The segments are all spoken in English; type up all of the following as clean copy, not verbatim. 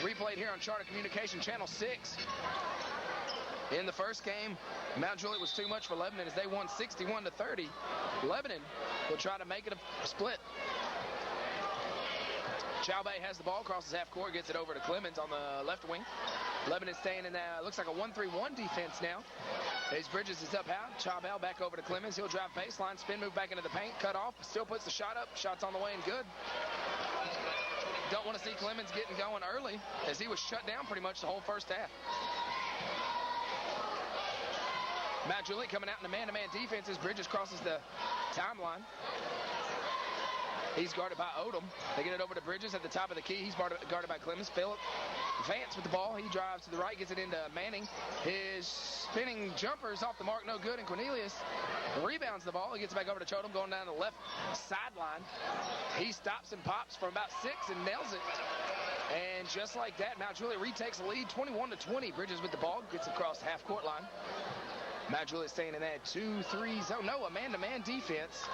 replayed here on Charter Communication Channel 6. In the first game, Mount Juliet was too much for Lebanon as they won 61-30. Lebanon will try to make it a split. Chalbay has the ball, crosses half court, gets it over to Clemens on the left wing. Lebanon staying in that, looks like a 1-3-1 defense now. As Bridges is up high, Chalbay back over to Clemens. He'll drive baseline, spin move back into the paint, cut off, still puts the shot up. Shot's on the way and good. Don't want to see Clemens getting going early as he was shut down pretty much the whole first half. Mount Juliet coming out in the man-to-man defense as Bridges crosses the timeline. He's guarded by Odom. They get it over to Bridges at the top of the key. He's guarded by Clemens. Phillip Vance with the ball. He drives to the right, gets it into Manning. His spinning jumper is off the mark, no good. And Cornelius rebounds the ball. He gets it back over to Chodum, going down the left sideline. He stops and pops from about 6 and nails it. And just like that, Mount Juliet retakes the lead, 21-20. Bridges with the ball, gets across the half-court line. Mount Juliet staying in that 2-3 zone. No, a man-to-man defense.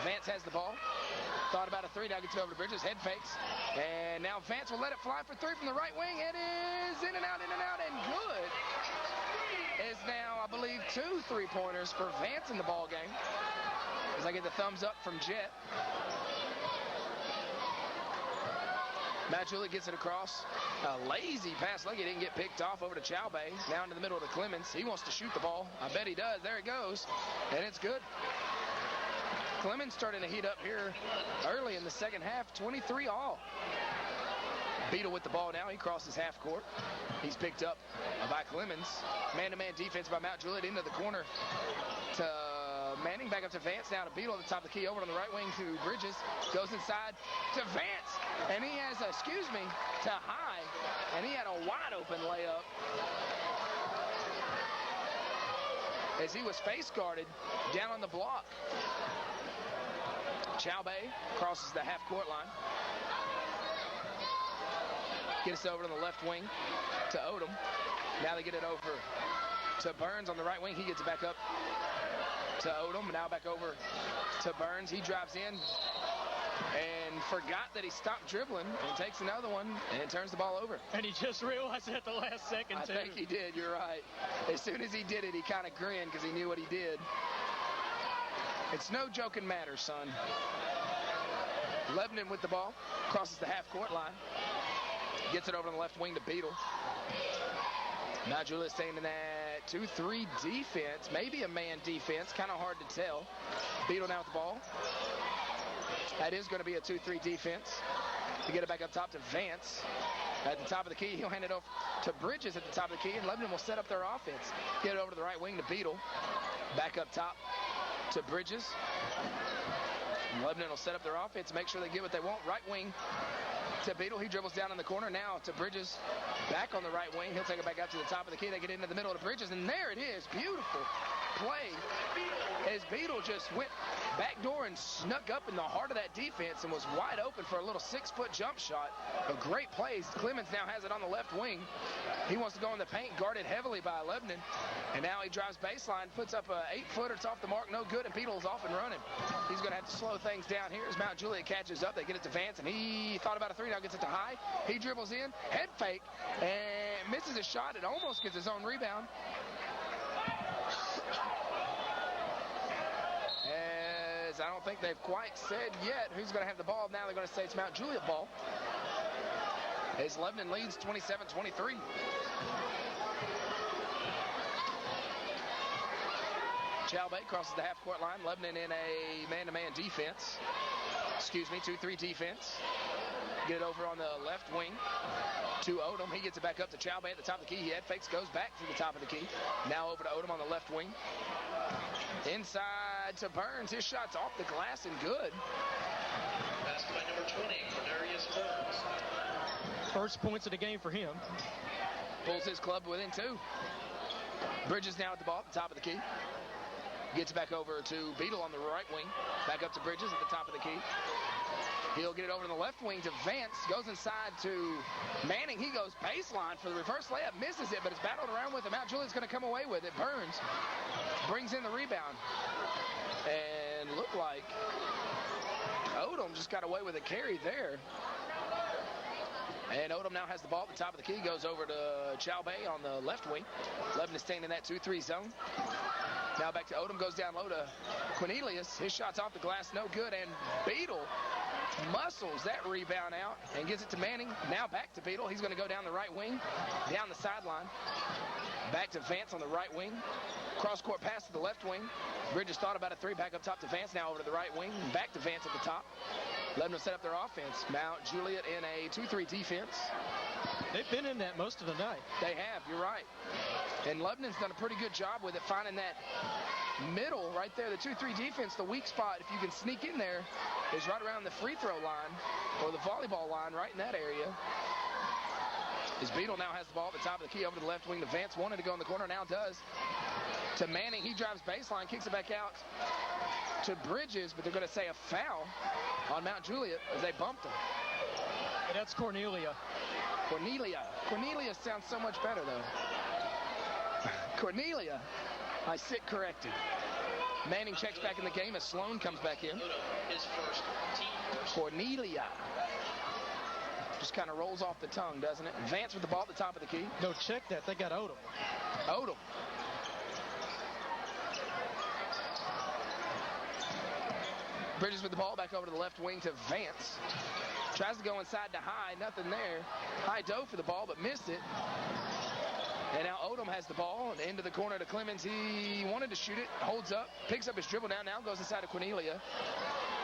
Vance has the ball. Thought about a three, now gets it over to Bridges, head fakes. And now Vance will let it fly for three from the right wing. It is in and out, and good. Is now, I believe, 2 3-pointers for Vance in the ball game. As I get the thumbs up from Jet. Mount Juliet gets it across. A lazy pass. Lucky didn't get picked off over to Chalbay. Now into the middle to Clemens. He wants to shoot the ball. I bet he does. There it goes. And it's good. Clemens starting to heat up here early in the second half. 23 all. Beetle with the ball now. He crosses half court. He's picked up by Clemens. Man-to-man defense by Mount Juliet into the corner to Manning. Back up to Vance. Now to Beetle at the top of the key. Over on the right wing to Bridges. Goes inside to Vance. And he has, to High. And he had a wide open layup. As he was face guarded down on the block. Chalbay crosses the half-court line. Gets it over to the left wing to Odom. Now they get it over to Burns on the right wing. He gets it back up to Odom. Now back over to Burns. He drives in and forgot that he stopped dribbling and takes another one and turns the ball over. And he just realized it at the last second, too. I think he did. You're right. As soon as he did it, he kind of grinned because he knew what he did. It's no joking matter, son. Lebanon with the ball. Crosses the half-court line. Gets it over on the left wing to Beetle. Now Juliet staying in that 2-3 defense. Maybe a man defense. Kind of hard to tell. Beetle now with the ball. That is going to be a 2-3 defense. To get it back up top to Vance. At the top of the key, he'll hand it off to Bridges at the top of the key, and Lebanon will set up their offense. Get it over to the right wing to Beetle. Back up top to Bridges. Lebanon will set up their offense, make sure they get what they want. Right wing to Beetle. He dribbles down in the corner. Now to Bridges. Back on the right wing. He'll take it back out to the top of the key. They get into the middle to Bridges, and there it is. Beautiful play as Beetle just went backdoor and snuck up in the heart of that defense and was wide open for a little 6-foot jump shot. A great play. Clemens now has it on the left wing. He wants to go in the paint, guarded heavily by Lebanon. And now he drives baseline, puts up a 8-footer. It's off the mark, no good, and Beetle's off and running. He's going to have to slow things down here as Mount Juliet catches up. They get it to Vance, and he thought about a three, now gets it to High. He dribbles in, head fake, and misses a shot. It almost gets his own rebound. As I don't think they've quite said yet who's going to have the ball. Now they're going to say it's Mount Juliet ball. As Lebanon leads 27-23. Chalbay crosses the half-court line. Lebanon in a man-to-man defense. 2-3 defense. Get it over on the left wing to Odom. He gets it back up to Chalbay at the top of the key. He head fakes, goes back to the top of the key. Now over to Odom on the left wing. Inside to Burns. His shot's off the glass and good. Passed by number 20, Cornelius Burns. First points of the game for him. Pulls his club within 2. Bridges now at the ball at the top of the key. Gets back over to Beetle on the right wing. Back up to Bridges at the top of the key. He'll get it over to the left wing to Vance. Goes inside to Manning. He goes baseline for the reverse layup. Misses it, but it's battled around with him. Mount Juliet's going to come away with it. Burns brings in the rebound. And looked like Odom just got away with a carry there. And Odom now has the ball at the top of the key. Goes over to Chalbay on the left wing. Lebanon staying in that 2-3 zone. Now back to Odom. Goes down low to Cornelius. His shot's off the glass. No good. And Beadle muscles that rebound out and gives it to Manning. Now back to Beadle. He's going to go down the right wing. Down the sideline. Back to Vance on the right wing. Cross-court pass to the left wing. Bridges thought about a three. Back up top to Vance. Now over to the right wing. Back to Vance at the top. Lebanon set up their offense. MtJuliet in a 2-3 defense. They've been in that most of the night. They have, you're right. And Lebanon's done a pretty good job with it, finding that middle right there, the 2-3 defense. The weak spot, if you can sneak in there, is right around the free throw line or the volleyball line, right in that area. As Beadle now has the ball at the top of the key over to the left wing. The Vance wanted to go in the corner, now does. To Manning, he drives baseline, kicks it back out to Bridges, but they're going to say a foul on MtJuliet as they bumped him. And that's Cornelia. Cornelia sounds so much better, though. Cornelia. I sit corrected. Manning checks back in the game as Sloan comes back in. His first, team first. Cornelia. Just kind of rolls off the tongue, doesn't it? Vance with the ball at the top of the key. No, check that. They got Odom. Odom. Bridges with the ball back over to the left wing to Vance. Tries to go inside to High. Nothing there. High dove for the ball, but missed it. And now Odom has the ball and into the corner to Clemens. He wanted to shoot it. Holds up. Picks up his dribble down. Now goes inside to Cornelia.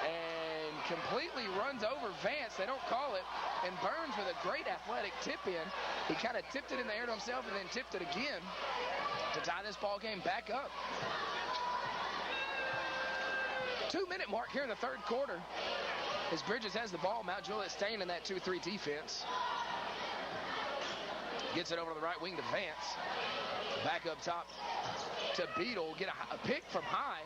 And completely runs over Vance. They don't call it. And Burns with a great athletic tip in. He kind of tipped it in the air to himself and then tipped it again to tie this ball game back up. 2-minute mark here in the third quarter. As Bridges has the ball, MtJuliet staying in that 2-3 defense. Gets it over to the right wing to Vance. Back up top to Beadle. Get a pick from High.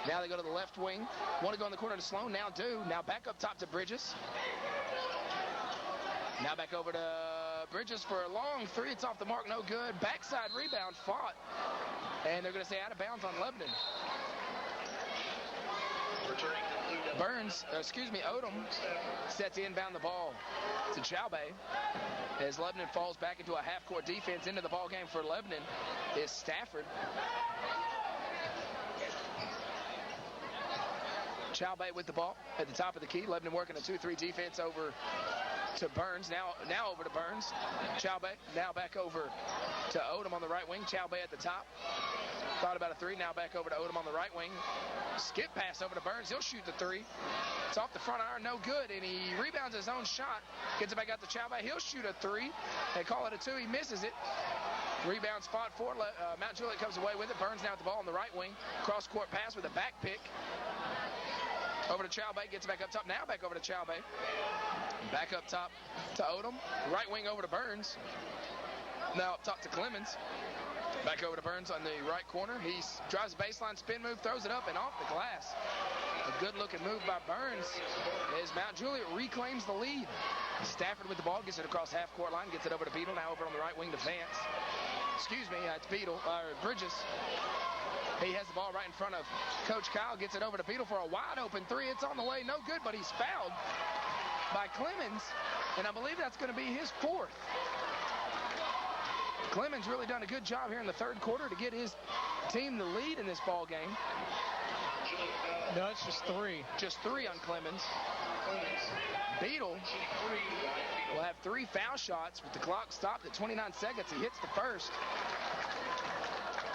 Now they go to the left wing. Want to go in the corner to Sloan. Now do. Now back up top to Bridges. Now back over to Bridges for a long three. It's off the mark. No good. Backside rebound fought. And they're going to say out of bounds on Lebanon. Odom set to inbound the ball to Chalbay. As Lebanon falls back into a half-court defense into the ball game for Lebanon is Stafford. Chalbay with the ball at the top of the key. Lebanon working a 2-3 defense over to Burns. Now over to Burns. Chalbay now back over to Odom on the right wing. Chalbay at the top. Thought about a three. Now back over to Odom on the right wing. Skip pass over to Burns. He'll shoot the three. It's off the front iron. No good. And he rebounds his own shot. Gets it back out to Chalbay. He'll shoot a three. They call it a two. He misses it. Rebound spot for MtJuliet comes away with it. Burns now at the ball on the right wing. Cross-court pass with a back pick. Over to Chalbay. Gets it back up top. Now back over to Chalbay. Back up top to Odom. Right wing over to Burns. Now up top to Clemens. Back over to Burns on the right corner. He drives a baseline spin move, throws it up and off the glass. A good-looking move by Burns as MtJuliet reclaims the lead. Stafford with the ball, gets it across half-court line, gets it over to Beadle. Now over on the right wing to Vance. It's Bridges. He has the ball right in front of Coach Kyle, gets it over to Beadle for a wide-open three. It's on the way, no good, but he's fouled by Clemens, and I believe that's going to be his fourth. Clemens really done a good job here in the third quarter to get his team the lead in this ball game. No, it's just three. Just three on Clemens. Beadle will have three foul shots with the clock stopped at 29 seconds. He hits the first.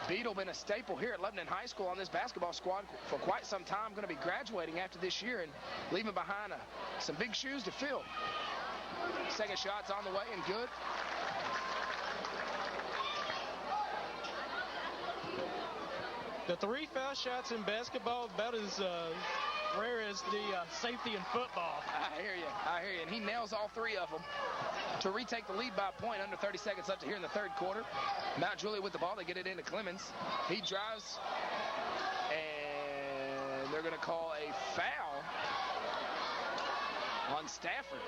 Beadle been a staple here at Lebanon High School on this basketball squad for quite some time. Going to be graduating after this year and leaving behind some big shoes to fill. Second shot's on the way and good. The three foul shots in basketball about as rare as the safety in football. I hear you. And he nails all three of them to retake the lead by a point. Under 30 seconds left here in the third quarter. MtJuliet with the ball. They get it into Clemens. He drives, and they're going to call a foul on Stafford.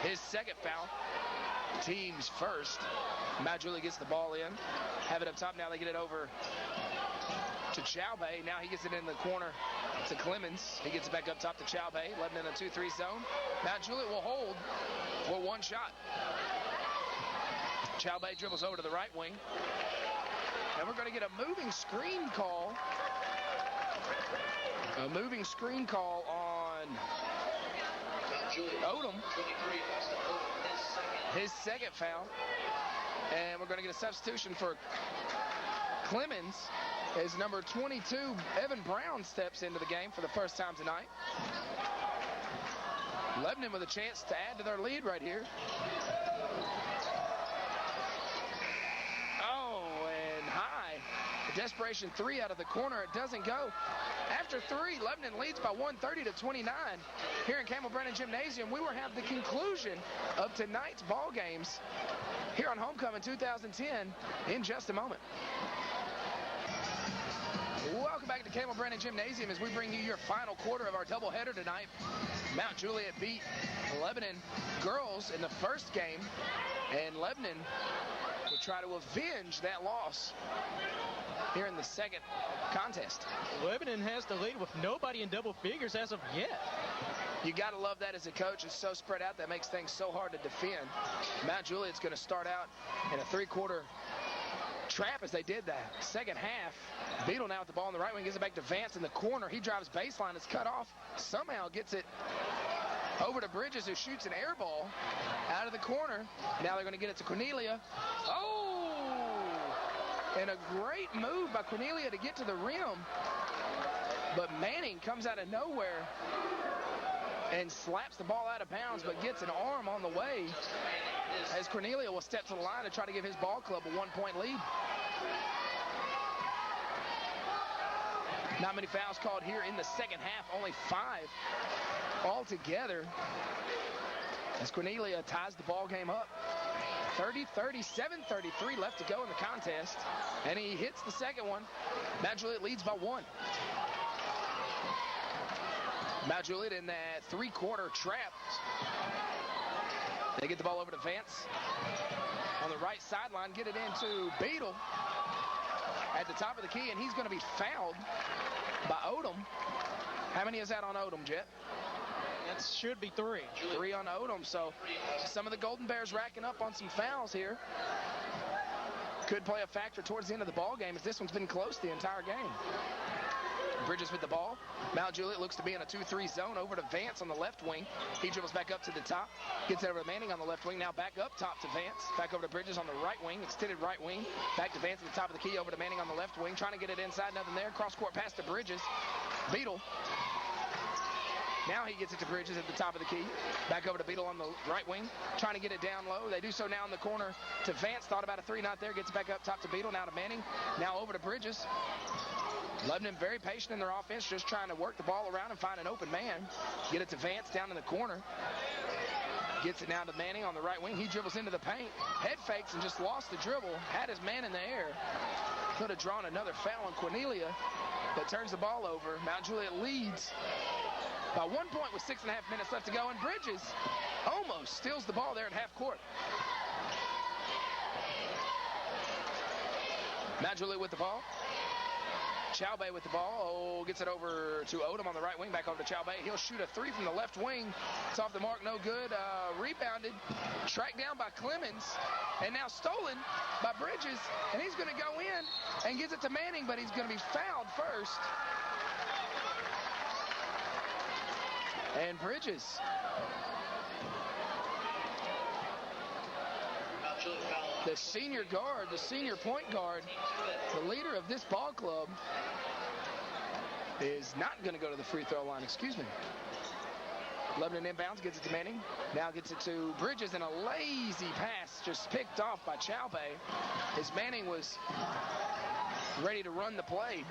His second foul. Team's first. MtJuliet gets the ball in. Have it up top now. They get it over to Chaubay. Now he gets it in the corner to Clemens. He gets it back up top to Chaubay. Lebanon in a 2-3 zone. MtJuliet will hold for one shot. Chaubay dribbles over to the right wing. And we're going to get a moving screen call. A moving screen call on Odom. His second foul. And we're going to get a substitution for Clemens as number 22, Evan Brown, steps into the game for the first time tonight. Lebanon with a chance to add to their lead right here. Oh, and high. A desperation three out of the corner. It doesn't go. After three, Lebanon leads by 130-29. Here in Campbell Brennan Gymnasium, we will have the conclusion of tonight's ball games here on Homecoming 2010 in just a moment. Welcome back to Campbell Brennan Gymnasium as we bring you your final quarter of our doubleheader tonight. MtJuliet beat Lebanon girls in the first game, and Lebanon will try to avenge that loss here in the second contest. Lebanon has the lead with nobody in double figures as of yet. You got to love that as a coach. It's so spread out that makes things so hard to defend. MtJuliet's going to start out in a three-quarter trap as they did that. Second half, Beadle now with the ball on the right wing, gives it back to Vance in the corner. He drives baseline, it's cut off, somehow gets it over to Bridges, who shoots an air ball out of the corner. Now they're going to get it to Cornelia. Oh! And a great move by Cornelia to get to the rim. But Manning comes out of nowhere and slaps the ball out of bounds, but gets an arm on the way as Cornelia will step to the line to try to give his ball club a one-point lead. Not many fouls called here in the second half, only 5 altogether as Cornelia ties the ball game up. 30-30, 7:33 left to go in the contest, and he hits the second one. MtJuliet leads by 1. MtJuliet in that three-quarter trap. They get the ball over to Vance on the right sideline, get it into Beadle at the top of the key, and he's going to be fouled by Odom. How many is that on Odom, Jet? That should be 3. 3 on Odom, so some of the Golden Bears racking up on some fouls here. Could play a factor towards the end of the ball game as this one's been close the entire game. Bridges with the ball. MtJuliet looks to be in a 2-3 zone over to Vance on the left wing. He dribbles back up to the top. Gets it over to Manning on the left wing. Now back up top to Vance. Back over to Bridges on the right wing. Extended right wing. Back to Vance at the top of the key. Over to Manning on the left wing. Trying to get it inside. Nothing there. Cross court pass to Bridges. Beadle. Now he gets it to Bridges at the top of the key. Back over to Beadle on the right wing. Trying to get it down low. They do so now in the corner to Vance. Thought about a 3, not there. Gets back up top to Beadle. Now to Manning. Now over to Bridges. Lebanon very patient in their offense, just trying to work the ball around and find an open man. Get it to Vance down in the corner. Gets it now to Manning on the right wing. He dribbles into the paint. Head fakes and just lost the dribble. Had his man in the air. Could have drawn another foul on Cornelia, but turns the ball over. MtJuliet leads by 1 point with 6.5 minutes left to go. And Bridges almost steals the ball there at half court. MtJuliet with the ball. Chaubay with the ball. Oh, gets it over to Odom on the right wing. Back over to Chaubay. He'll shoot a 3 from the left wing. It's off the mark, no good. Rebounded. Tracked down by Clemens. And now stolen by Bridges. And he's going to go in and gives it to Manning, but he's going to be fouled first. And Bridges. The senior guard, the senior point guard, the leader of this ball club, is not going to go to the free throw line. Excuse me. Lebanon inbounds, gets it to Manning. Now gets it to Bridges, and a lazy pass just picked off by Chaubay as Manning was ready to run the play.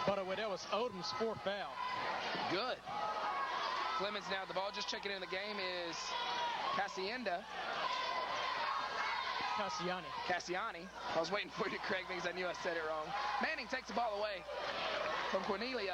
By the way, that was Odom's 4th foul. Good. Clemens now at the ball. Just checking in the game is Cassiani. I was waiting for you to correct me because I knew I said it wrong. Manning takes the ball away from Cornelia.